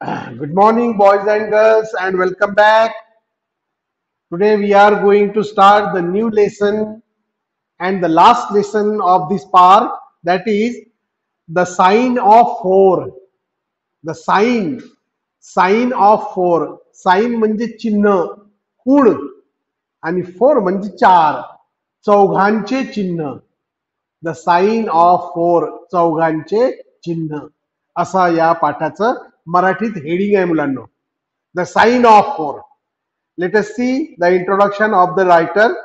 Good morning, boys and girls, and welcome back. Today, we are going to start the new lesson and the last lesson of this part, that is the sign of four. The sign of four. Sign म्हणजे चिन्ह, खूण, आणि four म्हणजे चार, चौघांचे चिन्ह. The sign of four, चौघांचे चिन्ह, असा या पाठाचं मराठीत हेडिंग आहे मुलांना. The sign of four. Let us see the introduction of the writer.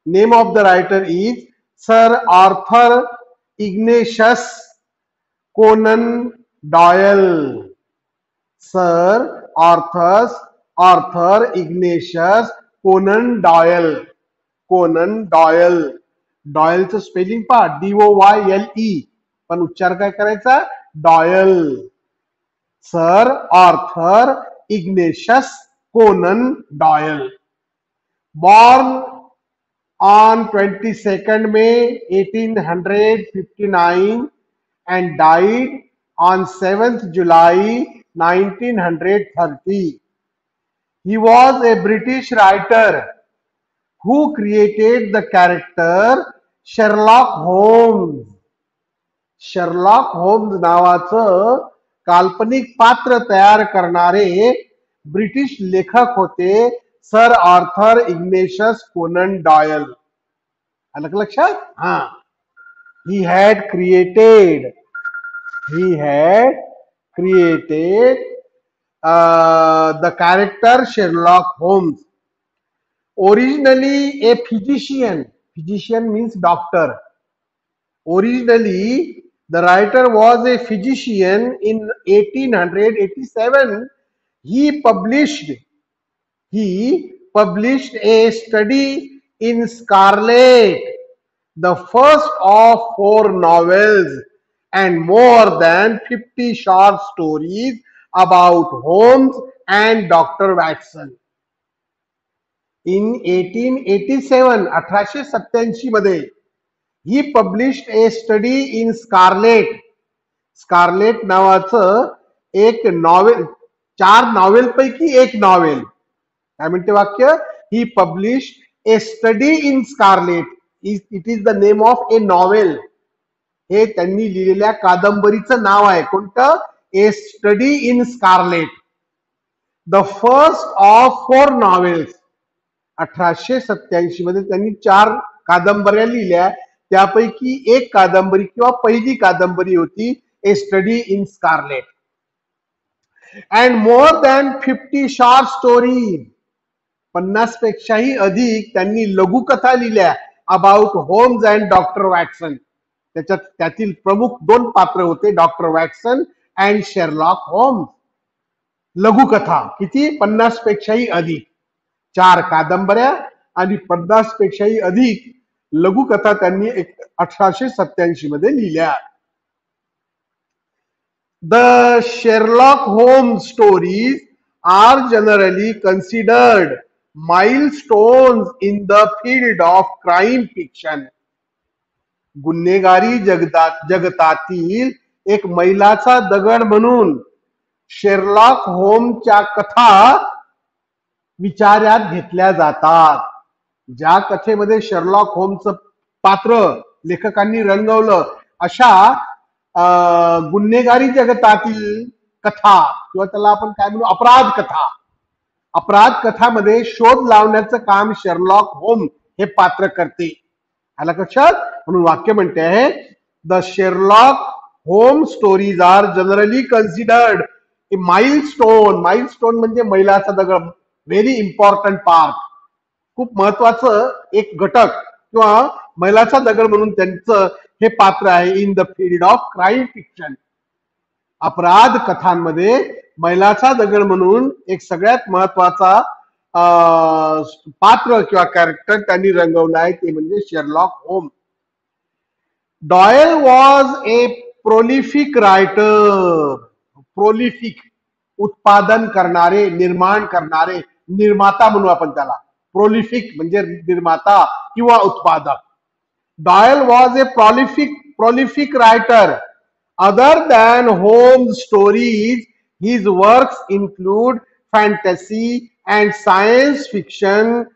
Name of the writer is Sir Arthur Ignatius Conan Doyle. Sir Arthur Ignatius Conan Doyle. Conan Doyle. डॉयलचं spelling पहा, DOYLE, पण उच्चार काय करायचा? Doyle. Sir Arthur Ignatius Conan Doyle. Born on 22nd May 1859 and died on 7th July 1930. He was a British writer who created the character Sherlock Holmes. Sherlock Holmes नावाचं काल्पनिक पात्र तयार करणारे ब्रिटिश लेखक होते sir Arthur Ignatius Conan Doyle. आलं का लक्षात? हा. He had created the character Sherlock Holmes. Originally a physician means doctor. Originally, the writer was a physician. In 1887, he published a study in Scarlet, the first of 4 novels and more than 50 short stories about Holmes and Dr. Watson. In 1887, 1887 मध्ये he published a study in Scarlet. Scarlet नावाचं एक novel, 4 novel पैकी एक novel. काय म्हणते वाक्य? He published A Study in Scarlet. It is the name of a novel. हे त्यांनी लिहिलेल्या कादंबरीचं नाव आहे. कोणतं? A Study in Scarlet, the first of 4 novels. 1887 मध्ये त्यांनी 4 कादंबऱ्या लिहिल्या. त्यापैकी एक कादंबरी किंवा पहिली कादंबरी होती A Study in Scarlet. And more than 50 short stories, 50 पेक्षाही अधिक त्यांनी लघुकथा लिहिल्या about Holmes and doctor Watson. त्यातील प्रमुख 2 पात्र होते, doctor Watson and Sherlock Holmes. लघुकथा किती? 50 पेक्षाही अधिक. 4 कादंबऱ्या आणि 50 पेक्षाही अधिक लघुकथा त्यांनी 1887 मध्ये लिहिल्या. The Sherlock Holmes stories are generally considered milestones in the field of crime fiction. गुन्हेगारी जगतातील एक मैलाचा दगड म्हणून शेरलॉक होम्सच्या कथा विचारात घेतल्या जातात. ज्या कथेमध्ये शेरलॉक होम्सचं पात्र लेखकांनी रंगवलं, अशा गुन्हेगारी जगतातील कथा किंवा त्याला आपण काय म्हणू, अपराध कथा. अपराध कथामध्ये शोध लावण्याचं काम शेरलॉक होम्स हे पात्र करते. आला लक्षात? म्हणून वाक्य म्हणते आहे, the Sherlock Holmes stories are generally considered a milestone. Milestone म्हणजे मैलाचा दगड, व्हेरी इम्पॉर्टंट पार्ट, खूप महत्वाचं एक घटक किंवा मैलाचा दगड म्हणून त्यांचं हे पात्र आहे in the field of crime fiction. अपराध कथांमध्ये मैलाचा दगड म्हणून एक सगळ्यात महत्वाचा पात्र किंवा कॅरेक्टर त्यांनी रंगवलं आहे, ते म्हणजे Sherlock Holmes. Doyle was a prolific writer. Prolific, उत्पादन करणारे, निर्माण करणारे, निर्माता म्हणू आपण त्याला. प्रोलिफिक म्हणजे निर्माता किंवा उत्पादक. Doyle was a prolific writer. Other than Holmes' stories, His works include fantasy and science fiction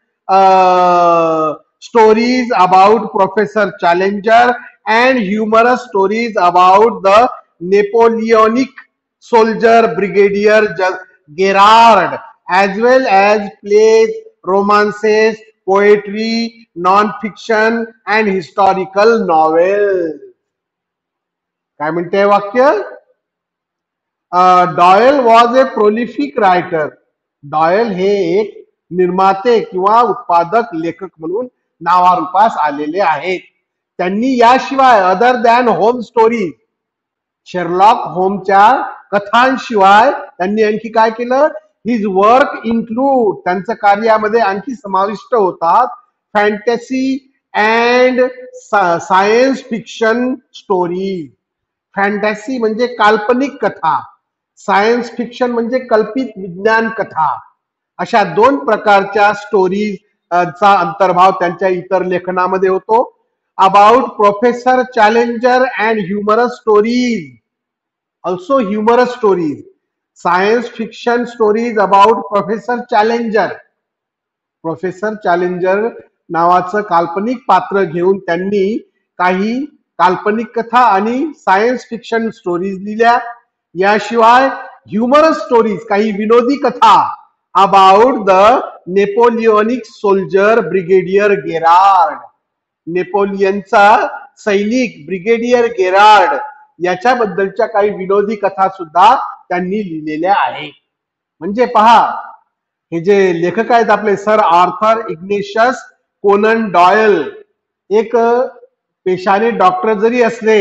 stories about Professor Challenger and humorous stories about the Napoleonic soldier Brigadier Gerard, as well as plays, romances, poetry, non-fiction and historical novels. काय म्हणते वाक्य? Doyle was a prolific writer. Doyle हे एक निर्माते किंवा उत्पादक लेखक म्हणून नावारूपास आलेले आहेत. त्यांनी याशिवाय other than home story, Sherlock होमच्या कथांशिवाय त्यांनी आणखी काय केलं? हिज वर्क इन्क्लूड, त्यांचं कार्यामध्ये आणखी समाविष्ट होतात fantasy and science fiction story. Fantasy म्हणजे काल्पनिक कथा, सायन्स फिक्शन म्हणजे कल्पित विज्ञान कथा. अशा दोन प्रकारच्या स्टोरीज चा अंतर्भाव त्यांच्या इतर लेखनामध्ये होतो. About professor Challenger and humorous stories, also humorous stories. Science fiction stories about professor Challenger. Professor Challenger नावाचं काल्पनिक पात्र घेऊन त्यांनी काही काल्पनिक कथा आणि सायन्स फिक्शन स्टोरीज लिहिल्या. याशिवाय ह्युमरस स्टोरीज, काही विनोदी कथा about the Napoleonic soldier brigadier Gerard. नेपोलियनचा सैनिक ब्रिगेडियर गेरार्ड याच्याबद्दलच्या काही विनोदी कथा सुद्धा त्यांनी लिहिलेल्या आहेत. म्हणजे पहा, हे जे लेखक आहेत आपले sir Arthur Ignatius Conan Doyle, एक पेशाने डॉक्टर जरी असले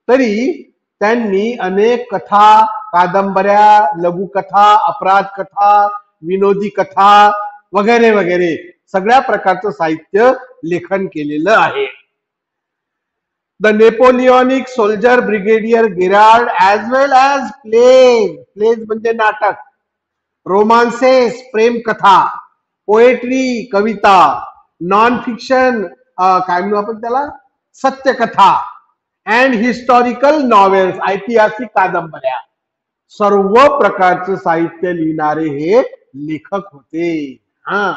तरी त्यांनी अनेक कथा, कादंबऱ्या, लघुकथा, अपराध कथा, विनोदी कथा वगैरे वगैरे सगळ्या प्रकारचं साहित्य लेखन केलेलं आहे. The Napoleonic soldier brigadier Gerard as well as plays, plays म्हणजे नाटक, रोमान्सेस प्रेम कथा, पोएट्री कविता, नॉन फिक्शन काय म्हणू आपण त्याला सत्यकथा, अँड हिस्टॉरिकल नॉवेल्स ऐतिहासिक कादंबऱ्या, सर्व प्रकारचं साहित्य लिहिणारे हे लेखक होते. हा,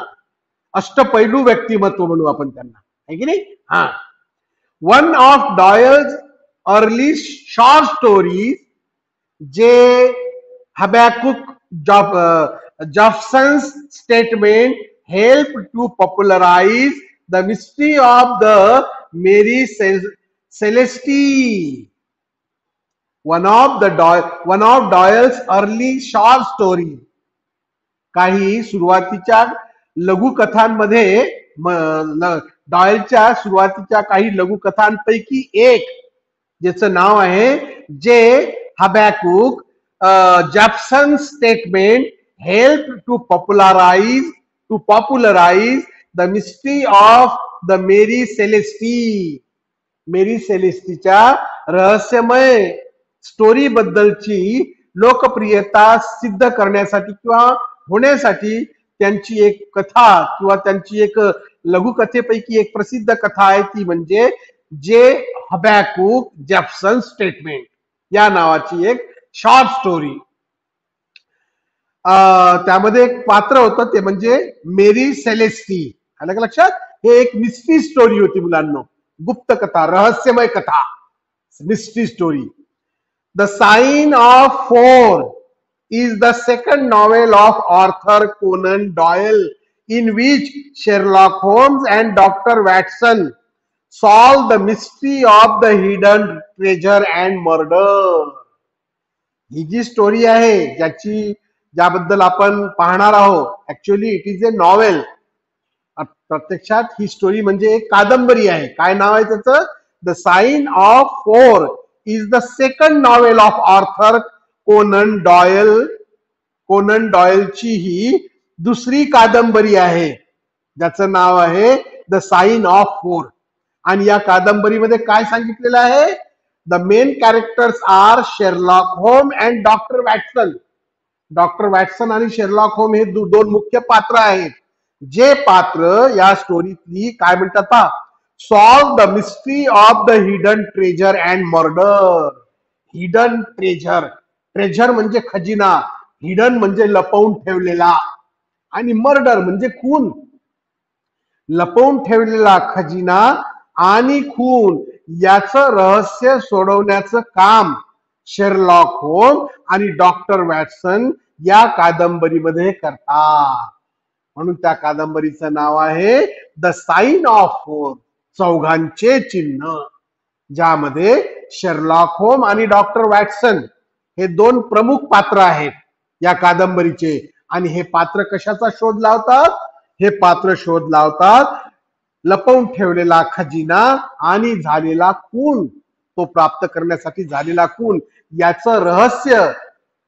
अष्टपैलू व्यक्तिमत्व म्हणू आपण त्यांना, आहे की नाही? हा. One of Doyle's early short stories J Habakuk Jephson's statement help to popularize the mystery of the Mary Celeste. One of Doyle's early short story, काही सुरुवातीच्या लघुकथांमध्ये, डॉयलच्या सुरुवातीच्या काही लघुकथांपैकी एक ज्याचं नाव आहे J Habakuk Jephson statement help to popularize the mystery of the Mary Celeste. Mary सेलेस्टीच्या रहस्यमय स्टोरी बद्दलची लोकप्रियता सिद्ध करण्यासाठी किंवा होण्यासाठी त्यांची एक कथा किंवा त्यांची एक लघुकथेपैकी एक प्रसिद्ध कथा आहे, ती म्हणजे जे हबॅकुक जॉफसन स्टेटमेंट या नावाची एक शॉर्ट स्टोरी. त्यामध्ये एक पात्र होतं ते म्हणजे मेरी सेलेस्टी. आलं का लक्षात? हे एक मिस्ट्री स्टोरी होती मुलांना, गुप्त कथा, रहस्यमय कथा, mystery story. The sign of four is the second novel of Arthur Conan Doyle, in which Sherlock Holmes and Dr. Watson solve the mystery of the hidden treasure and murder. ही जी story आहे ज्याबद्दल आपण पाहणार आहोत, actually it is a novel. प्रत्यक्षात ही story म्हणजे एक कादंबरी आहे. काय नाव आहे त्याचं? The sign of Four is the second novel of Arthur Conan Doyle. Conan डॉयलची ही दुसरी कादंबरी आहे ज्याचं नाव आहे द साइन ऑफ फोर. आणि या कादंबरीमध्ये काय सांगितलेलं आहे? The main characters are Sherlock होम and doctor Watson. Doctor Watson आणि शेरलॉक होम हे दोन मुख्य पात्र आहेत. जे पात्र या स्टोरीतली काय म्हणतात पहा, solve the mystery of the hidden treasure and murder. Hidden treasure, treasurer म्हणजे खजिना, हिडन म्हणजे लपवून ठेवलेला, आणि मर्डर म्हणजे खून. लपवून ठेवलेला खजिना आणि खून याचं रहस्य सोडवण्याचं काम शेरलॉक होम आणि डॉक्टर वॅटसन या कादंबरीमध्ये करतात. म्हणून त्या कादंबरीचं नाव आहे द साइन ऑफ फोर, चौघांचे चिन्ह, ज्यामध्ये शेरलॉक होम आणि डॉक्टर वॅटसन हे दोन प्रमुख पात्र आहेत या कादंबरीचे. आणि हे पात्र कशाचा शोध लावतात? हे पात्र शोध लावतात लपवून ठेवलेला खजिना आणि झालेला खून, तो प्राप्त करण्यासाठी झालेला खून, याचं रहस्य,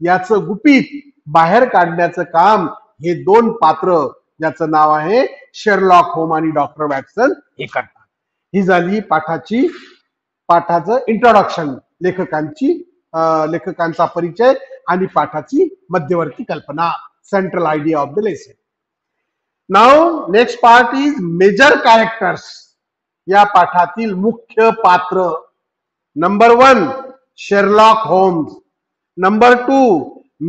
याचं गुपित बाहेर काढण्याचं काम हे दोन पात्र, ज्याचं नाव आहे शेरलॉक होम आणि डॉक्टर वॅटसन, हे करतात. ही झाली पाठाचं इंट्रोडक्शन, लेखकांचा परिचय आणि पाठाची मध्यवर्ती कल्पना, central idea of the lesson. Now next part is major characters. या पाठातील मुख्य पात्र. Number 1 Sherlock Holmes, number 2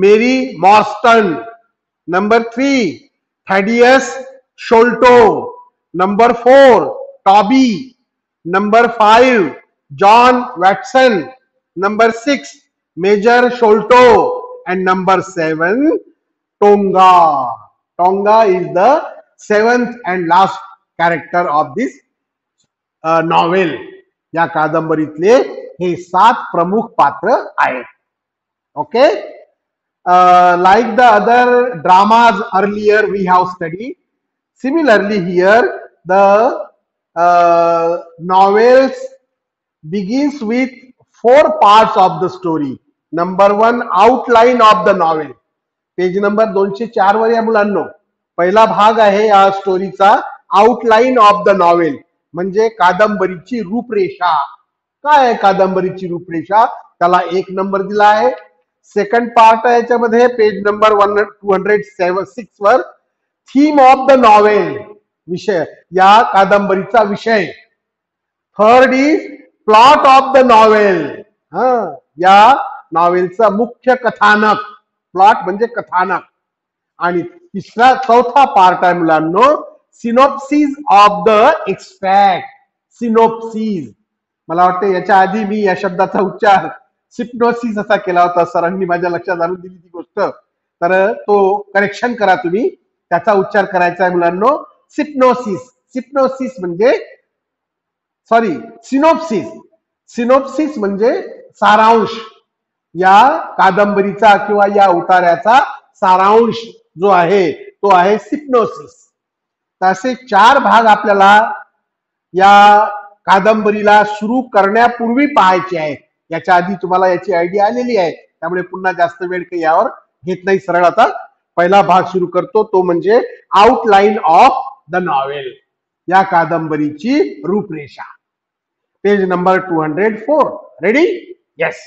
Mary Morstan, number 3 Thaddeus Sholto, number 4 Toby, number 5 John Watson, number 6 Major Sholto, and number 7 Tonga. Tonga is the 7th and last character of this novel. या कादंबरीतले हे 7 प्रमुख पात्र आहेत. Okay, like the other dramas earlier we have studied, similarly here the novels begins with 4 parts of the story. Number 1 outline of the novel. Page number 204 वर या मुलांनो पहिला भाग आहे या स्टोरीचा, आउटलाईन ऑफ द नॉवेल, म्हणजे कादंबरीची रूपरेषा. काय आहे कादंबरीची रूपरेषा? त्याला 1 नंबर दिला आहे. सेकंड पार्ट आहे याच्यामध्ये पेज नंबर 206 वर थीम ऑफ द नॉवेल, विषय, या कादंबरीचा विषय. Third is plot of the novel, या नॉवेलचा मुख्य कथानक, प्लॉट म्हणजे कथानक. आणि चौथा पार्ट आहे मुलांनो synopsis of the extract. Synopsis, मला वाटतं याच्या आधी मी या शब्दाचा उच्चार सिप्नोसिस असा केला होता, सरांनी माझ्या लक्षात आणून दिली ती गोष्ट, तर तो करेक्शन करा तुम्ही. त्याचा उच्चार करायचा आहे मुलांनो सिप्नोसिस. सिप्नोसिस म्हणजे सॉरी सिनॉप्सिस. सिनॉप्सिस म्हणजे सारांश, या कादंबरीचा किंवा या उतार्याचा सारांश जो आहे तो आहे सिप्नोसिस. तसे 4 भाग आपल्याला या कादंबरीला सुरू करण्यापूर्वी पाहायचे आहेत. याच्या आधी तुम्हाला याची आयडिया आलेली आहे, त्यामुळे पुन्हा जास्त वेळ काही यावर घेत नाही. सरळ आता पहिला भाग सुरू करतो, तो म्हणजे आउटलाईन ऑफ द नॉवेल, या कादंबरीची रूपरेषा. Page number 204. Ready? Yes.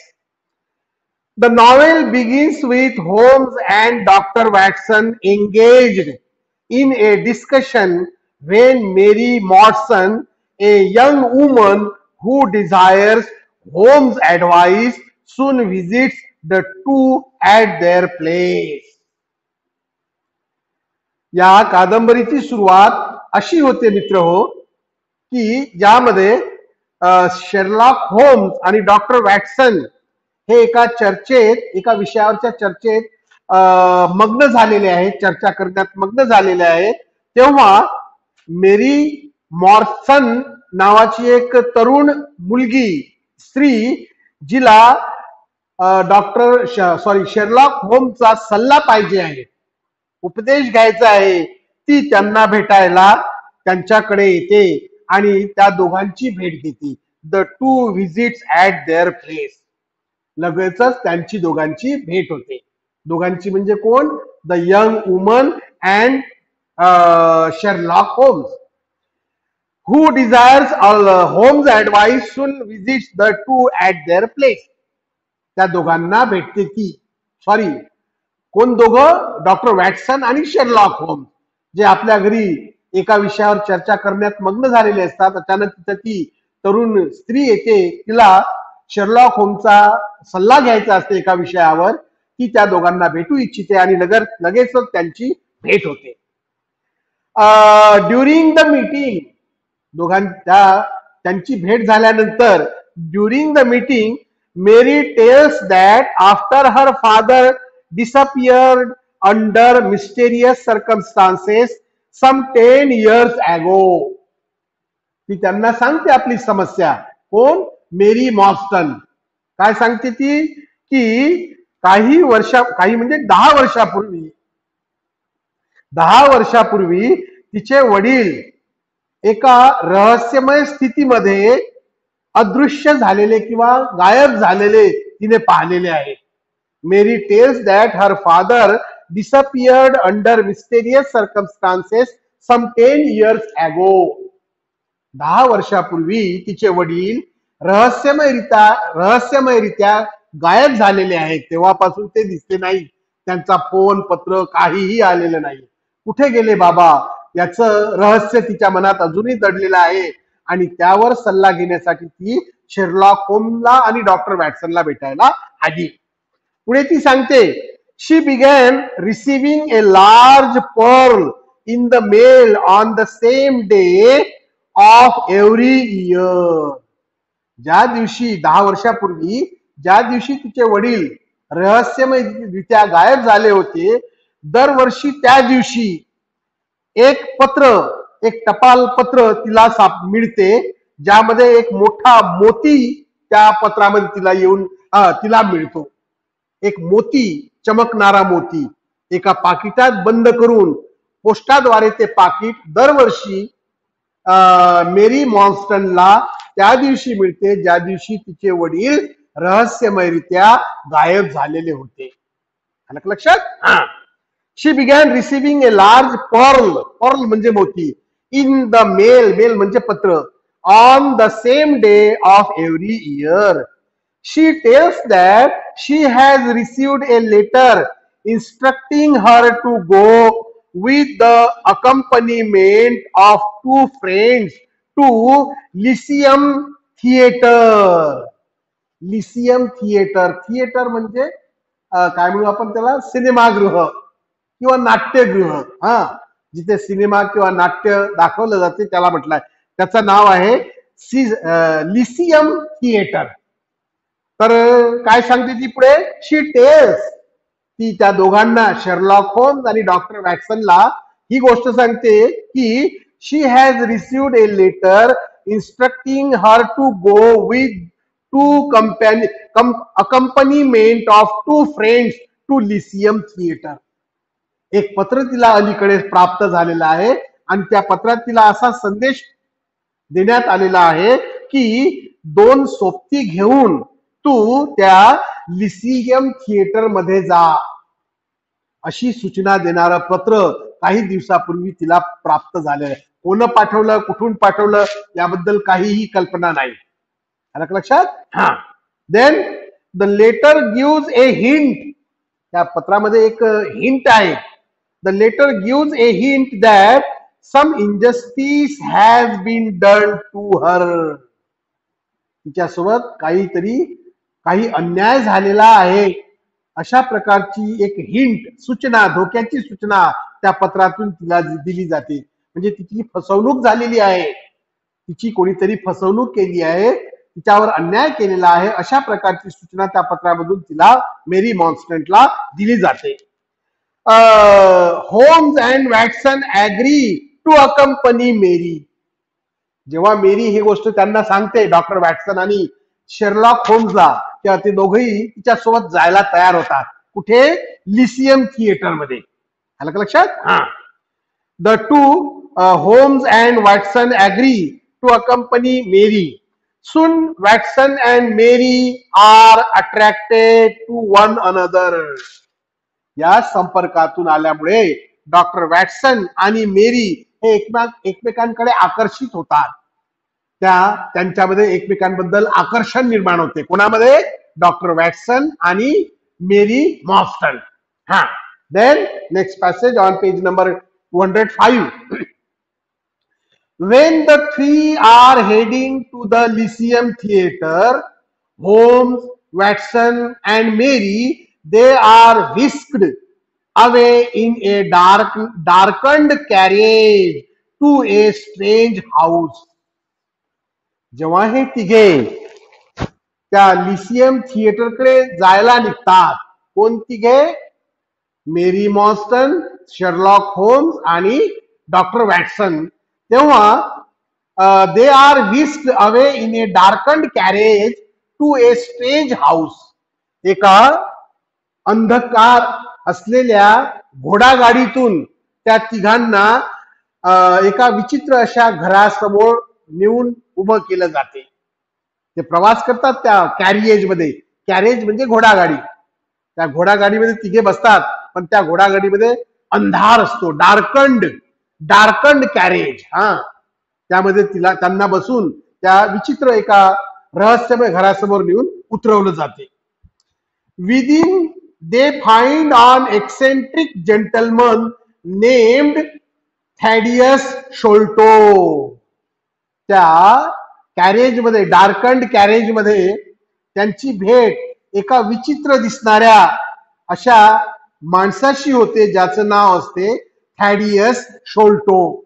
The novel begins with Holmes and Dr. Watson engaged in a discussion when Mary Morrison, a young woman who desires Holmes' advice, soon visits the two at their place. या कादंबरीची सुरुवात अशी होते मित्र हो, की ज्यामध्ये Sherlock Holmes आणि doctor Watson हे एका चर्चेत, एका विषयावरच्या चर्चेत मग्न झालेले आहेत, चर्चा करण्यात मग्न झालेले आहेत. तेव्हा मेरी मॉर्सन नावाची एक तरुण मुलगी, स्त्री, जिला शेरलॉक होम्सचा सल्ला पाहिजे आहे, उपदेश घ्यायचा आहे, ती त्यांना भेटायला त्यांच्याकडे येते आणि त्या दोघांची भेट घेते. The two visits at their place. लगेचच त्यांची दोघांची भेट होते. दोघांची म्हणजे कोण? The young woman and Sherlock Holmes. Who desires Holmes advice soon visits the two at their place. त्या दोघांना भेटते ती. सॉरी, कोण दोघं? डॉक्टर वॅटसन आणि शेरलॉक होम्स, जे आपल्या घरी एका विषयावर चर्चा करण्यात मग्न झालेले असतात. अचानक तिथं ती तरुण स्त्री येते, तिला शेरलॉक होमचा सल्ला घ्यायचा असते एका विषयावर, ती त्या दोघांना भेटू इच्छिते आणि लगेचच त्यांची भेट होते. ड्युरिंग द मीटिंग, त्यांची भेट झाल्यानंतर during the meeting Mary tells that after her father disappeared under mysterious circumstances some 10 years ago. ती त्यांना सांगते आपली समस्या. कोण? मेरी मॉर्स्टन. काय सांगते ती? की काही म्हणजे 10 वर्षापूर्वी तिचे वडील एका रहस्यमय स्थितीमध्ये अदृश्य झालेले किंवा गायब झालेले तिने पाहिलेले आहे. Mary tells that her father disappeared under mysterious circumstances some 10 years ago. 10 वर्षापूर्वी तिचे वडील रहस्यमयरित्या गायब झालेले आहेत. तेव्हापासून ते दिसले नाही. त्यांचा फोन, पत्र काहीही आलेलं नाही. कुठे गेले बाबा, याचं रहस्य तिच्या मनात अजूनही दडलेलं आहे आणि त्यावर सल्ला घेण्यासाठी ती शेरलॉक होमला आणि डॉक्टर वॅटसनला भेटायला आली. पुढे ती सांगते, she began receiving a large pearl in the mail on the same day of every year. ज्या दिवशी 10 वर्षापूर्वी ज्या दिवशी तिचे वडील रहस्यमयरित्या गायब झाले होते, दरवर्षी त्या दिवशी एक टपाल पत्र तिला मिळते, ज्यामध्ये एक मोठा मोती त्या पत्रामध्ये तिला मिळतो. एक मोती, चमकणारा मोती एका पाकिटात बंद करून पोस्टाद्वारे ते पाकिट दरवर्षी मेरी मॉन्स्टनला त्या दिवशी मिळते ज्या दिवशी तिचे वडील रहस्यमयरित्या गायब झालेले होते. आलं लक्षात? She began receiving a large pearl म्हणजे मोती, इन द मेल म्हणजे पत्र, on the same day of every year. She tells that she has received a letter instructing her to go with the accompaniment of 2 friends to Lyceum Theatre. Lyceum Theatre म्हणजे काय म्हणू आपण त्याला, सिनेमागृह किंवा नाट्यगृह. जिथे सिनेमा किंवा नाट्य दाखवलं जाते त्याला म्हटलंय. त्याचं नाव आहे लिसियम थिएटर. तर काय सांगते ती पुढे? शी टेल्स, ती त्या दोघांना शेरलॉक होम्स आणि डॉक्टर वॅटसनला ही गोष्ट सांगते की she has received a letter instructing her to go with 2 accompaniment of 2 friends to Lyceum theatre. एक पत्र तिला अलीकडे प्राप्त झालेलं आहे आणि त्या पत्रात तिला असा संदेश देण्यात आलेला आहे की 2 सोबती घेऊन तू त्या लिसियम थिएटर मध्ये जा, अशी सूचना देणारं पत्र काही दिवसापूर्वी तिला प्राप्त झालं. कोण पाठवलं, कुठून पाठवलं याबद्दल काहीही कल्पना नाही. आलं लक्षात? Then the letter gives a hint. त्या पत्रामध्ये एक हिंट आहे. The letter gives a hint that some injustice has been done to her. तिच्यासोबत काही अन्याय झालेला आहे अशा प्रकारची एक हिंट, सूचना, धोक्याची सूचना त्या पत्रातून तिला दिली जाते. म्हणजे तिची फसवणूक झालेली आहे, तिची कोणीतरी फसवणूक केली आहे, तिच्यावर अन्याय केलेला आहे अशा प्रकारची सूचना त्या पत्रामधून तिला मेरी मॉन्स्टनला दिली जाते. Holmes and Watson agree to accompany Mary. जेव्हा मेरी ही गोष्ट त्यांना सांगते, डॉक्टर वॅटसन आणि शेरलॉक होम्सला, तेव्हा ते दोघेही तिच्यासोबत जायला तयार होतात. कुठे? लिसियम थिएटर मध्ये. आलं लक्षात? The 2 Holmes and Watson agree to accompany Mary. Soon Watson and Mary are attracted to one another. या संपर्कातून आल्यामुळे डॉक्टर वॅटसन आणि मेरी हे एकमेकांकडे आकर्षित होतात. त्यांच्यामध्ये एकमेकांबद्दल आकर्षण निर्माण होते. कोणामध्ये? डॉक्टर वॅटसन आणि Mary Morstan. Then next passage on page number 205. When the 3 are heading to the Lyceum Theatre, Holmes, Watson, and Mary, they are whisked away in a darkened carriage to a strange house. जेव्हा हे तिघे त्या लिसियम थिएटरकडे जायला निघतात, कोण तिघे? Mary Morstan, Sherlock Holmes आणि doctor Watson. तेव्हा they are whisked away in a darkened carriage to a strange house. एका अंधकार असलेल्या घोडागाडीतून त्या तिघांना एका विचित्र अशा घरासमोर नेऊन उभं केलं जाते. ते प्रवास करतात त्या कॅरिएज मध्ये. कॅरेज म्हणजे घोडागाडी. त्या घोडागाडीमध्ये तिघे बसतात, पण त्या घोडागाडीमध्ये अंधार असतो. डार्कंड कॅरेज. त्यामध्ये त्यांना बसून त्या विचित्र एका रहस्यमय घरासमोर नेऊन उतरवलं जाते. Within they find an eccentric gentleman named Thaddeus Sholto. त्या कॅरेज मध्ये, डार्कंड कॅरेज मध्ये त्यांची भेट एका विचित्र दिसणाऱ्या अशा माणसाशी होते, ज्याचं नाव असते थॅडियस शोल्टो.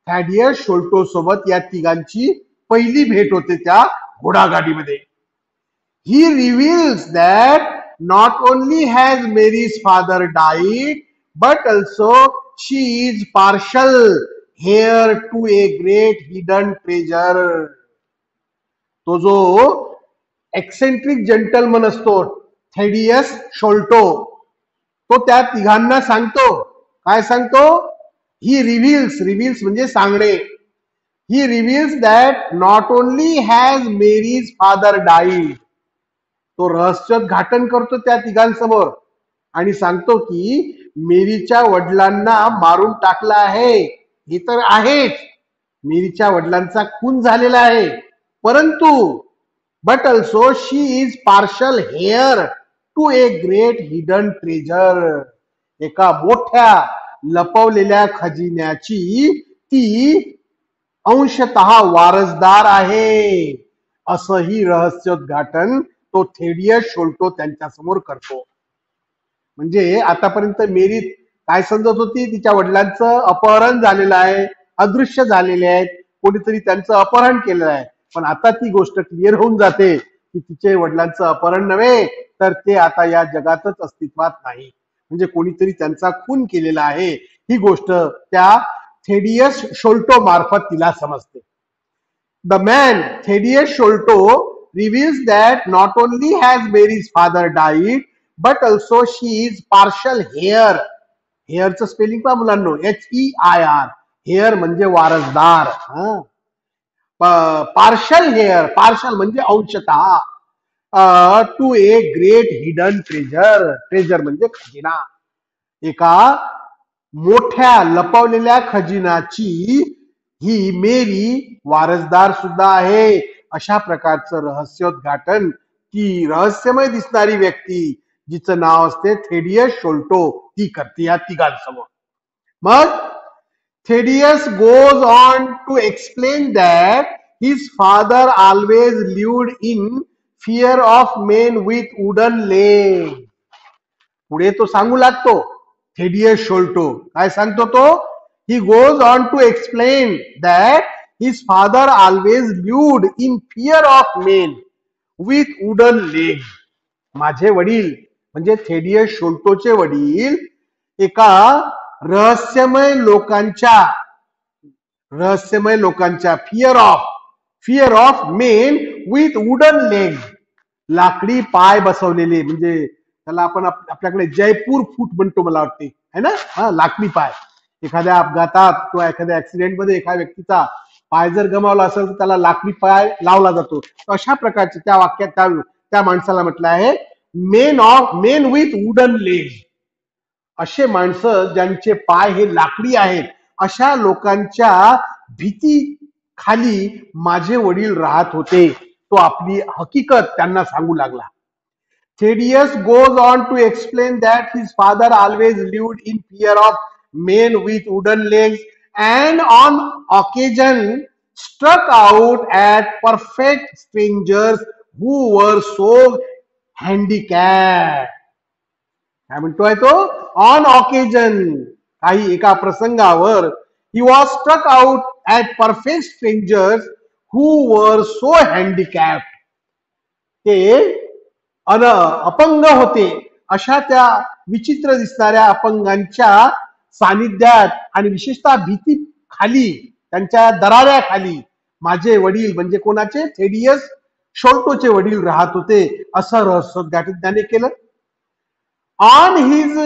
थॅडियस शोल्टो सोबत या तिघांची पहिली भेट होते त्या घोडागाडीमध्ये. He reveals that not only has Mary's father died but also she is partial heir to a great hidden treasure. तो जो एक्सेंट्रिक जेंटलमन असतो थॅडियस शोल्टो, तो त्या तिघांना सांगतो. काय सांगतो? ही रिव्हील्स म्हणजे सांगणे. He reveals that not only has Mary's father died. तो रहस्योद्घाटन करतो त्या तिघांसमोर आणि सांगतो की मेरीच्या वडिलांना मारून टाकलं आहे. हे तर आहेच, मेरीच्या वडिलांचा खून झालेला आहे, परंतु but also she is partial heir to a great hidden treasure. एका मोठ्या लपवलेल्या खजिन्याची ती अंशतः वारसदार आहे. असंही रहस्योद्घाटन तो थेडियस शोल्टो त्यांच्या समोर करतो. म्हणजे आतापर्यंत मेरी काय समजत होती? तिच्या वडिलांचं अपहरण झालेलं आहे, अदृश्य झालेले आहेत, कोणीतरी त्यांचं अपहरण केलेलं आहे. पण आता ती गोष्ट क्लिअर होऊन जाते की तिचे वडिलांचं अपहरण नव्हे, तर ते आता या जगातच अस्तित्वात नाही. म्हणजे कोणीतरी त्यांचा खून केलेला आहे, ही गोष्ट त्या थेडियस शोल्टो मार्फत तिला समजते. The man Thaddeus Sholto reveals that not only has Mary's father died but also she is partial heir. हेअरचं स्पेलिंग पहा मुलांनो, HEIR. हेअर म्हणजे वारसदार. पार्शल हेअर, पार्शल म्हणजे अंशतः, to a great hidden treasure. Treasure म्हणजे खजिना. एका मोठ्या लपवलेल्या खजिनाची ही मेरी वारसदार सुद्धा आहे. अशा प्रकारचं रहस्योद्घाटन ती रहस्यमय दिसणारी व्यक्ती, जिचं नाव असते थेडियस शोल्टो, ती करते या तिघांसमोर. मग Thaddeus goes on to explain that his father always lived in fear of men with wooden leg. पुढे तो सांगू लागतो थेडियस शोल्टो. काय सांगतो तो? He goes on to explain that his father always lived in fear of men with wooden legs. माझे वडील म्हणजे थेडियस शोल्टोचे वडील एका रहस्यमय लोकांच्या fear of men with wooden leg. लाकडी पाय बसवलेले, म्हणजे त्याला आपण आपल्याकडे जयपूर फूट म्हणतो मला वाटते, है ना. लाकडी पाय. एखाद्या अपघातात किंवा एखाद्या ऍक्सिडेंट मध्ये एखाद्या व्यक्तीचा पाय जर गमावला असेल तर त्याला लाकडी पाय लावला जातो. अशा प्रकारचे त्या वाक्यात त्या माणसाला म्हटलं आहे मेन विथ वुडन लेग. असे माणसं ज्यांचे पाय हे लाकडी आहेत, अशा लोकांच्या भीती खाली माझे वडील राहत होते. तो आपली हकीकत त्यांना सांगू लागला. Thaddeus goes on to explain that his father always lived in fear of men with wooden legs and on occasion struck out at perfect strangers who were so handicapped. काय म्हणतोय तो? ऑन ऑकेजन, काही एका प्रसंगावर, he was struck out at perfect strangers who were so handicapped. ते अपंग होते अशा त्या विचित्र दिसणाऱ्या अपंगांच्या सानिध्यात आणि विशेषतः भीती खाली, त्यांच्या दराऱ्याखाली माझे वडील म्हणजे कोणाचे? थेडियस शोल्टोचे वडील राहत होते, असं रहस्योद्घाटन त्याने केलं. On his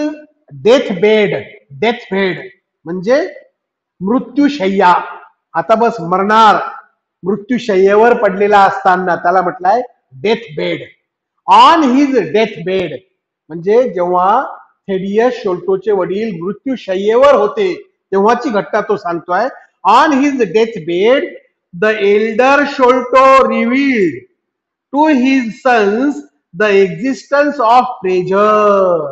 death bed, death bed म्हणजे मृत्यूशय्या, आता बस मरणार, मृत्यूशय्येवर पडलेला असताना त्याला म्हटलंय death bed. On his death bed म्हणजे जेव्हा थेडियस शोल्टोचे वडील मृत्यूशय्येवर होते तेव्हाची घटना तो सांगतोय. On his death bed the elder Sholto revealed to his sons the existence of treasure.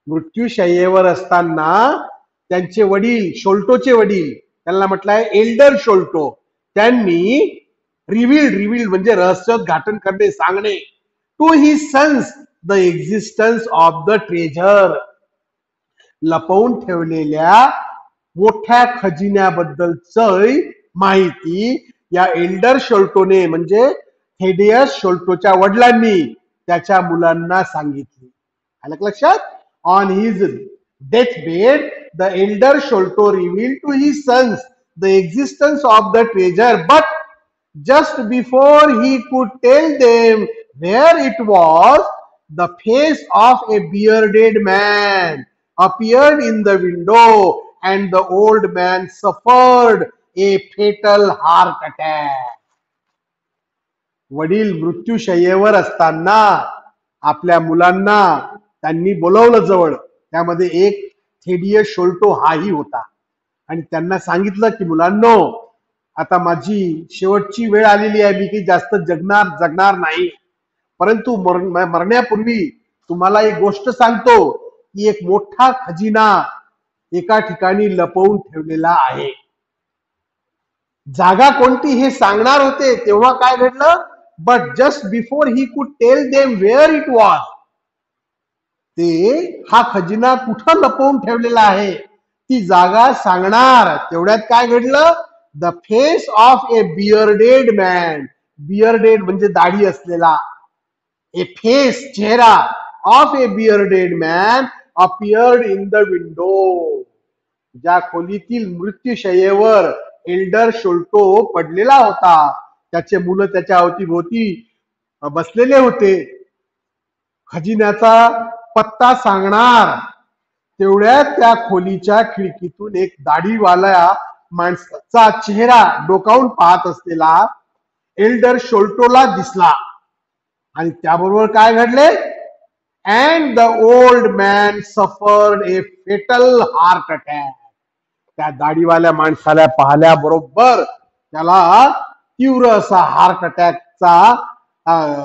मृत्यूशय्येवर असताना त्यांचे वडील, शोल्टोचे वडील, त्यांना म्हटलंय एल्डर शोल्टो, त्यांनी रिव्हील्ड म्हणजे रहस्योद्घाटन करणे, सांगणे, to his sons the existence of the treasure, लपवून ठेवलेल्या मोठ्या खजिन्याबद्दलच माहिती या एल्डर शोल्टोने म्हणजे थेडियस शोल्टोच्या वडिलांनी त्याच्या मुलांना सांगितली. आलं लक्षात? On his death bed the elder Sholto revealed to his sons the existence of the treasure, but just before he could tell them where it was, the face of a bearded man appeared in the window and the old man suffered a fatal heart attack. वडील मृत्यूशय्येवर असताना आपल्या मुलांना त्यांनी बोलवलं जवळ, त्यामध्ये एक Thaddeus शोल्टो हाही होता, आणि त्यांना सांगितलं की मुलांनो, आता माझी शेवटची वेळ आलेली आहे, मी काही जास्त जगणार नाही, परंतु मरण्यापूर्वी तुम्हाला एक गोष्ट सांगतो की एक मोठा खजिना एका ठिकाणी लपवून ठेवलेला आहे. जागा कोणती हे सांगणार होते तेव्हा काय घडलं? But just before he could tell them where it was, ते हा खजिना कुठं लपवून ठेवलेला आहे ती जागा सांगणार, तेवढ्यात काय घडलं? The face of A bearded man, bearded म्हणजे दाढी असलेला, ए फेस चेहरा of A bearded man appeared in the window. ज्या खोलीतील मृत्यूशय्येवर एल्डर शोल्टो पडलेला होता, त्याचे मुलं त्याच्या अवतीभोवती बसलेले होते, खजिन्याचा पत्ता सांगणार, तेवढ्यात त्या खोलीच्या खिडकीतून एक दाढीवाला माणसाचा चेहरा डोकावून पाहत असलेला एल्डर शोल्टोला दिसला, आणि त्याबरोबर काय घडले? And the old man suffered a fatal heart attack. त्या दाढीवाल्या माणसाला पाहिल्याबरोबर त्याला तीव्र असा हार्ट अटॅकचा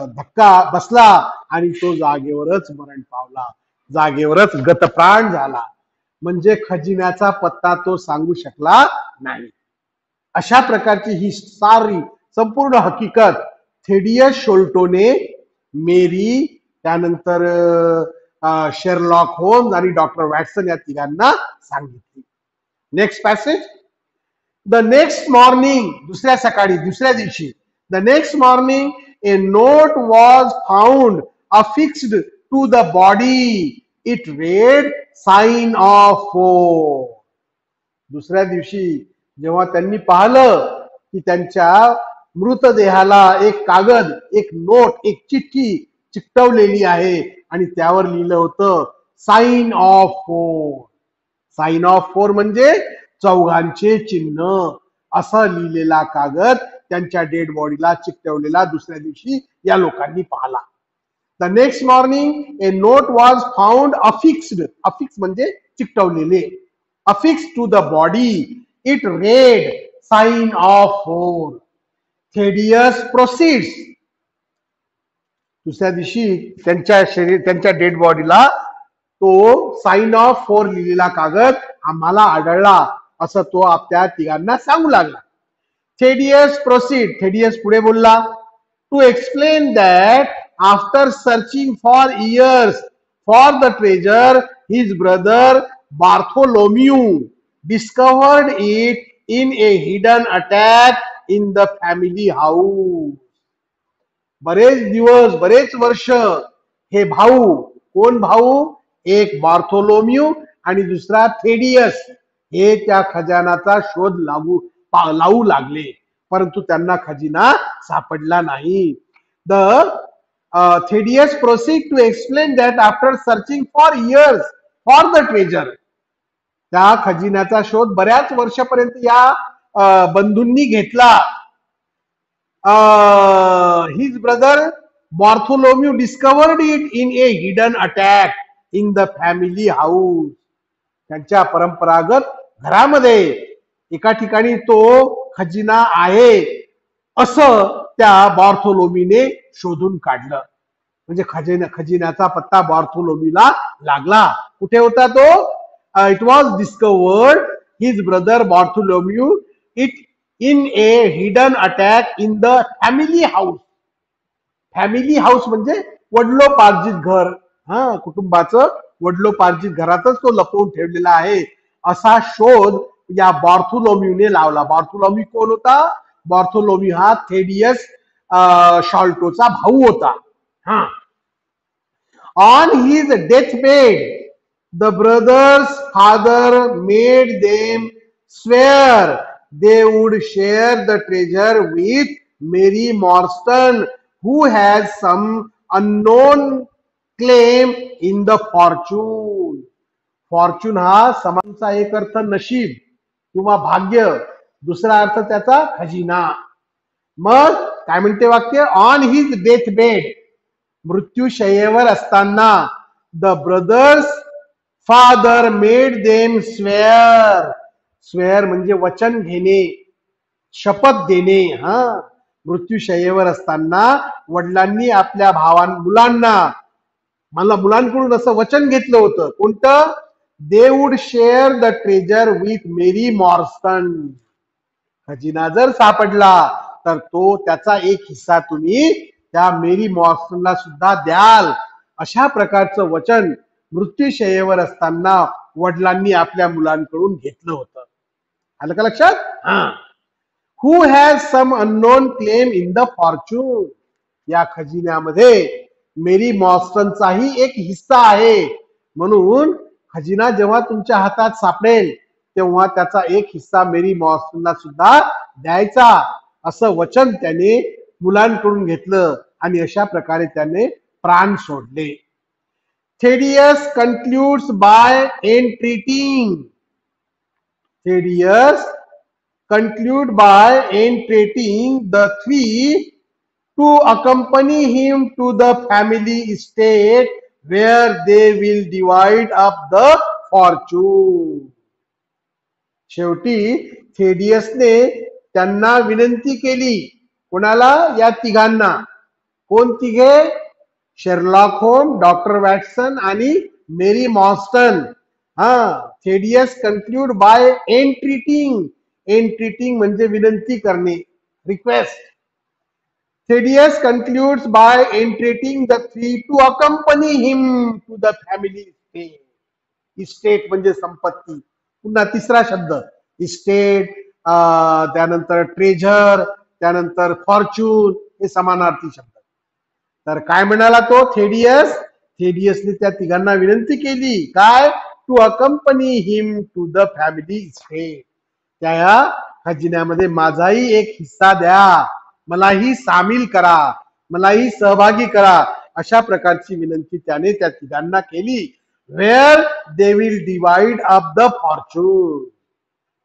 धक्का बसला आणि तो जागेवरच मरण पावला, जागेवरच गतप्राण झाला. म्हणजे खजिन्याचा पत्ता तो सांगू शकला नाही. अशा प्रकारची ही सारी संपूर्ण हकीकत थेडियस शोल्टोने मेरी, त्यानंतर शेरलॉक होम्स आणि डॉक्टर वॅटसन या तिघांना सांगितली. Next passage. The next morning, दुसऱ्या सकाळी, दुसऱ्या दिवशी, the next morning a note was found affixed to the body. It read Sign of Four. दुसऱ्या दिवशी जेव्हा त्यांनी पाहिलं की त्यांच्या मृतदेहाला एक कागद, एक नोट, एक चिठ्ठी चिकटवलेली आहे आणि त्यावर लिहिलं होतं sign of four. Sign of four म्हणजे चौघांचे चिन्ह, असं लिहिलेला कागद त्यांच्या डेड बॉडीला चिकटवलेला दुसऱ्या दिवशी या लोकांनी पाहिला. The next morning a note was found affixed, affix म्हणजे चिकटवलेले, affix to the body. It read Sign of Four. Thaddeus proceeds. दुसऱ्या दिवशी त्यांच्या डेड बॉडीला तो साइन ऑफ फोर लिहिलेला कागद आम्हाला आढळला, असं तो त्या तिघांना सांगू लागला. थेडियस प्रोसीड, थेडियस पुढे बोलला, to explain that after searching for years for the treasure, his brother Bartholomew discovered it in a hidden attack in the family house. बरेच दिवस बरेच वर्ष हे भाऊ, कोण भाऊ, एक बार्थोलोम्यू आणि दुसरा थेडियस, हे त्या खजानाचा शोध लावू लागले, परंतु त्यांना खजिना सापडला नाही. The Thaddeus proceed to explain that after searching for years for the treasure, त्या खजिन्याचा शोध बऱ्याच वर्षापर्यंत या बंधूंनी घेतला. His brother Bartholomew discovered it in a hidden attack in the family house. त्यांच्या परंपरागत घरामध्ये एका ठिकाणी तो खजिना आहे असं त्या बार्थोलोमीने शोधून काढलं. म्हणजे खजिन्याचा पत्ता बार्थोलोमीला लागला. कुठे होता तो? It was discovered his brother Bartholomew it in a hidden attack in the family house. Family house म्हणजे वडलोपार्जित घर, कुटुंबाचं वडलोपार्जित घरातच तो लपवून ठेवलेला आहे असा शोध या बार्थोलोम्यूने लावला. बार्थोलोम्यू कोण होता? बार्थोलोम्यू हा थेडियस शॉल्टोचा भाऊ होता. On his death bed the brothers father made them swear they would share the treasure with Mary Morstan, who has some unknown claim in the fortune. Fortune हा समानचा एक अर्थ नशीब किंवा भाग्य, दुसरा अर्थ त्याचा खजिना. मग काय म्हणते वाक्य? ऑन हिज डेथ बेड, मृत्यूशय्येवर असताना, the brothers father made them swear. Swear म्हणजे वचन घेणे, शपथ देणे. मृत्यूशय्येवर असताना वडिलांनी आपल्या मुलांकडून असं वचन घेतलं होतं. कोणतं? They would share the treasure with Mary Morstan. खजिना जर सापडला तर तो त्याचा एक हिस्सा तुम्ही त्या मेरी मॉर्स्टनला सुद्धा द्याल, अशा प्रकारचं वचन मृत्यूशय्येवर असताना वडिलांनी आपल्या मुलांकडून घेतलं होतं. आलं का लक्षात? Who has some unknown claim in the fortune. या खजिन्यामध्ये मेरी मॉर्स्टनचाही एक हिस्सा आहे, म्हणून खजिना जेव्हा तुमच्या हातात सापडेल तेव्हा त्याचा एक हिस्सा मेरी मॉर्स्टनला सुद्धा द्यायचा, असं वचन त्याने मुलांकडून घेतलं आणि अशा प्रकारे त्याने प्राण सोडले. Thaddeus concludes by entreating. Thaddeus conclude by entreating the three to accompany him to the family estate where they will divide up the fortune. शेवटी थेडियसने त्यांना विनंती केली. कोणाला? या तिघांना. कोण तिघे? शेरलॉक होम, डॉक्टर वॅटसन आणि Mary Morstan. Thaddeus conclude by entreating. Entreating म्हणजे विनंती करणे, request. Thaddeus concludes by entreating the three to accompany him to the family estate. Estate म्हणजे संपत्ती. पुन्हा तिसरा शब्द इस्टेट, त्यानंतर ट्रेजर, त्यानंतर फॉर्च्यून, हे समानार्थी शब्द. तर काय म्हणाला तो थेडियस? थेडियसने त्या तिघांना विनंती केली. काय? To accompany him to the family estate. त्या खजिन्यामध्ये माझाही एक हिस्सा द्या, मलाही सामील करा, मलाही सहभागी करा, अशा प्रकारची विनंती त्याने त्या तिघांना केली. Where they will divide up the Fortune.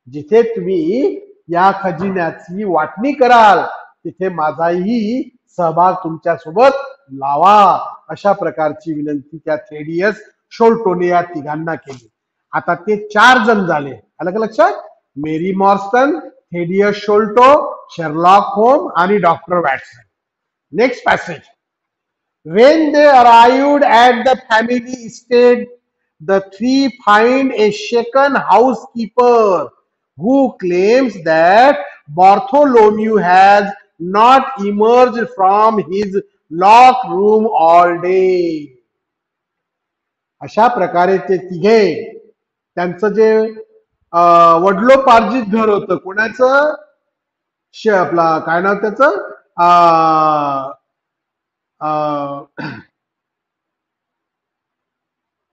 जिथे तुम्ही या खजिन्याची वाटणी कराल तिथे माझाही सहभाग तुमच्या सोबत लावा, अशा प्रकारची विनंती त्या थेडियस शोल्टोने या तिघांना केली. आता ते 4 जण झाले. आलं का लक्षात? मेरी मॉर्स्टन, थेडियस शोल्टो, शेरलॉक होम आणि doctor Watson. Next passage. When they arrived at the family estate, the three find a shaken housekeeper who claims that Bartholomew has not emerged from his locked room all day. अशा प्रकारे ते तिघे त्यांचं जे वडलोपार्जित घर होतं कोणाचं आपला काय नाव त्याचं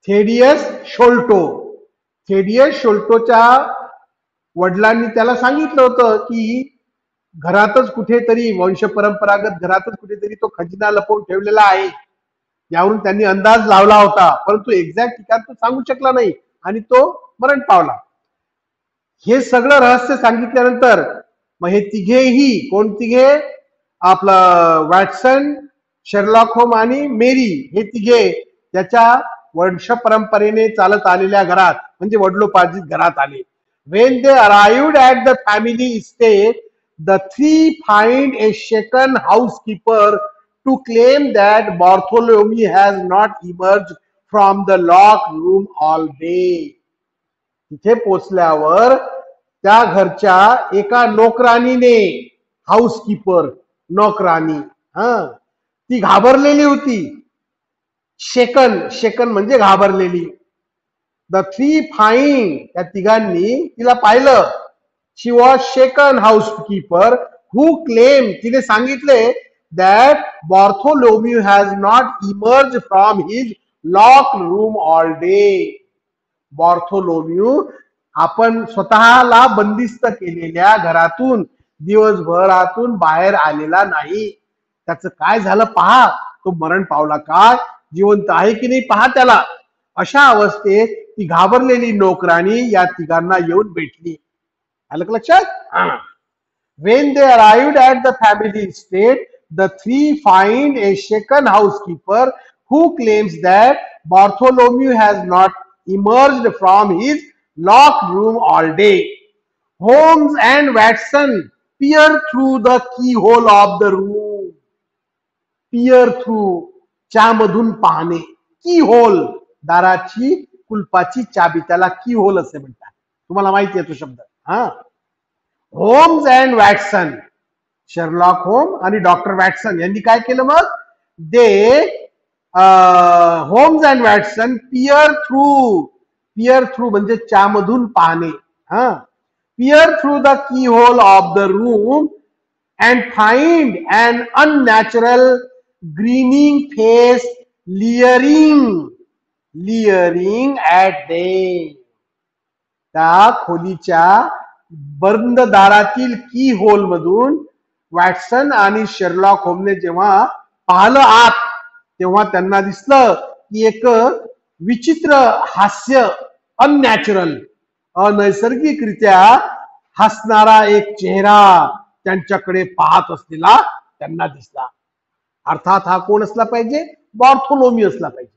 थेडियस शोल्टो. थेडियस शोल्टोच्या वडिलांनी त्याला सांगितलं होतं की घरातच कुठेतरी वंशपरंपरागत घरातच कुठेतरी तो खजिना लपवून ठेवलेला आहे. यावरून त्यांनी अंदाज लावला होता परंतु एक्झॅक्ट ठिकाण तो सांगू शकला नाही आणि तो मरण पावला. हे सगळं रहस्य सांगितल्यानंतर मग हे तिघेही कोण तिघे आपलं वॅटसन, शेरलॉक होम आणि मेरी हे तिघे त्याच्या वंश परंपरेने चालत आलेल्या घरात म्हणजे वडलोपार्जित घरात आले. When they arrived at the family estate, the three find a shaken housekeeper to claim that Bartholomew has not emerged from the locked room all day. तिथे पोचल्यावर त्या घरच्या एका नोकरानीने, हाऊसकीपर नोकरानी, ती घाबरलेली होती. शेकन, शेकन म्हणजे घाबरलेली. द थ्री फाईंड त्या तिघांनी तिला पाहिलं. शी was shaken housekeeper who claim तिने सांगितले that Bartholomew has not emerge from his locked room all day. Bartholomew आपण स्वतःला बंदिस्त केलेल्या घरातून दिवसभरातून बाहेर आलेला नाही. त्याचं काय झालं पहा. तो मरण पावला काय, जिवंत आहे की नाही पहा त्याला. अशा अवस्थेत ती घाबरलेली नोकरानी या तिघांना येऊन भेटली. आलं का लक्षात. When they arrived at the family estate, the three find a shaken housekeeper who claims that Bartholomew has not emerged from his locked room all day. Holmes and Watson peer through the keyhole of the room. Peer through, च्यामधून पाहणे. की hole, दाराची कुलपाची चाबी, त्याला की hole असे म्हणतात. तुम्हाला माहिती आहे तो शब्द. Holmes and Watson, Sherlock home आणि डॉक्टर वॅटसन यांनी काय केलं मग. They Holmes and Watson peer through, peer through म्हणजे च्यामधून पाहणे. Peer through the keyhole of the room and find an unnatural grinning face leering at they. त्या खोलीच्या बंद दारातील की होल मधून वॅटसन आणि शेरलॉक होमने जेव्हा पाहिलं आत तेव्हा त्यांना दिसलं की एक विचित्र हास्य, अननॅचरल, अनैसर्गिकरित्या हसणारा एक चेहरा त्यांच्याकडे पाहत असलेला त्यांना दिसला. अर्थात हा कोण असला पाहिजे, बार्थोलोमी असला पाहिजे.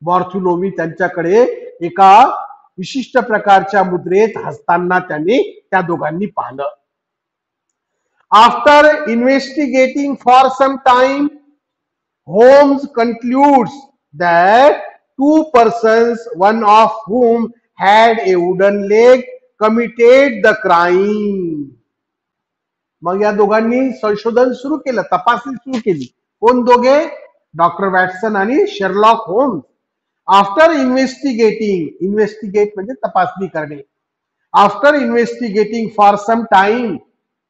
बार्थोलोमी त्यांच्याकडे एका विशिष्ट प्रकारच्या मुद्रेत हसताना त्यांनी त्या दोघांनी पाहिलं. After investigating for some time, Holmes concludes that two persons, one of whom had a wooden leg, committed the crime. मग या दोघांनी संशोधन सुरू केलं, तपासणी सुरू केली. कोण दोघे, डॉक्टर वॅटसन आणि Sherlock Holmes. After investigating, investigate म्हणजे तपासणी करणे. After investigating for some time,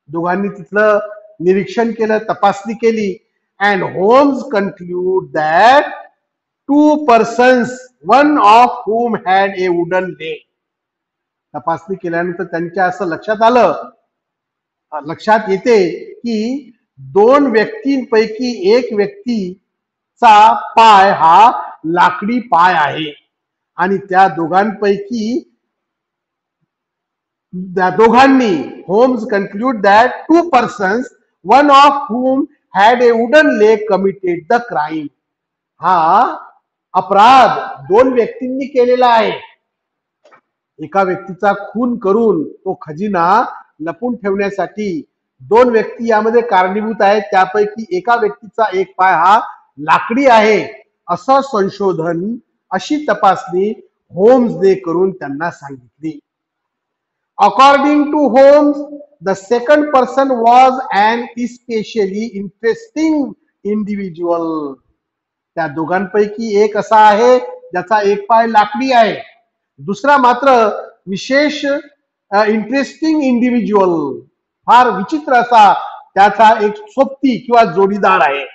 दोघांनी तिथलं निरीक्षण केलं, तपासणी केली. And Holmes conclude that two persons, one of whom had a wooden leg. तपासणी केल्यानंतर त्यांच्या असं लक्षात येते की दोन व्यक्तींपैकी एक व्यक्तीचा पाय हा लाकडी पाय आहे आणि त्या दोघांनी Holmes conclude that two persons, one of whom had a wooden leg, committed the crime. हा अपराध दोन व्यक्तींनी केलेला आहे. एका व्यक्तीचा खून करून तो खजिना लपून ठेवण्यासाठी दोन व्यक्ती यामध्ये कारणीभूत आहेत. त्यापैकी एका व्यक्तीचा एक पाय हा लाकडी आहे असं संशोधन, अशी तपासणी होम्सने करून त्यांना सांगितली. According to Holmes, the second person was an especially interesting individual. त्या दोघांपैकी एक असा आहे ज्याचा एक पाय लाकडी आहे, दुसरा मात्र विशेष इंटरेस्टिंग इंडिव्हिज्युअल, फार विचित्र असा त्याचा एक सोबती किंवा जोडीदार आहे,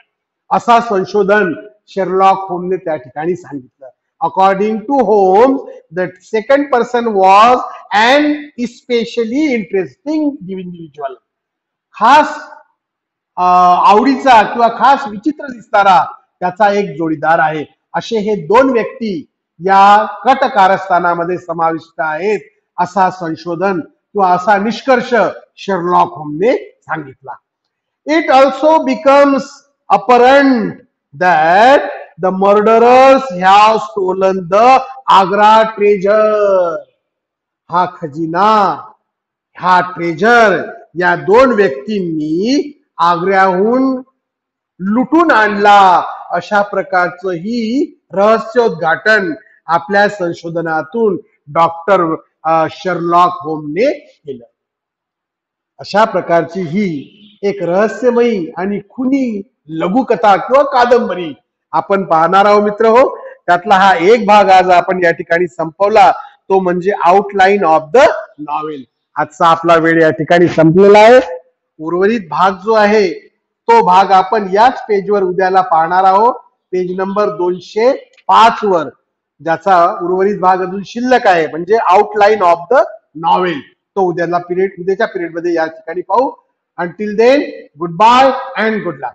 असा संशोधन शेरलॉक होमने त्या ठिकाणी सांगितलं. According to Holmes, the second person was an especially interesting individual. खास आवडीचा किंवा खास विचित्र दिसणारा त्याचा एक जोडीदार आहे, असे हे दोन व्यक्ती या कट कारस्थानामध्ये समाविष्ट आहेत, असा संशोधन किंवा असा निष्कर्ष शेरलॉक होमने सांगितला. It also becomes apparent that the murderers have stolen the Agra treasure. हा खजिना, हा ट्रेजर या दोन व्यक्तींनी आग्र्याहून लुटून आणला, अशा प्रकारचं ही रहस्योद्घाटन आपल्या संशोधनातून डॉक्टर शेरलॉक होमने केलं. अशा प्रकारची ही एक रहस्यमयी आणि खुनी लघुकथा किंवा कादंबरी आपण पाहणार आहोत मित्र हो. त्यातला हा एक भाग आज आपण या ठिकाणी संपवला, तो म्हणजे आउटलाईन ऑफ द नॉवेल. आजचा आपला वेळ या ठिकाणी संपलेला आहे. उर्वरित भाग जो आहे तो भाग आपण याच पेजवर उद्याला पाहणार आहोत, पेज नंबर 205 वर, ज्याचा उर्वरित भाग अजून शिल्लक आहे, म्हणजे आउटलाईन ऑफ द नॉवेल. तो उद्याच्या पिरियड मध्ये या ठिकाणी पाहू. Until then, goodbye and good luck.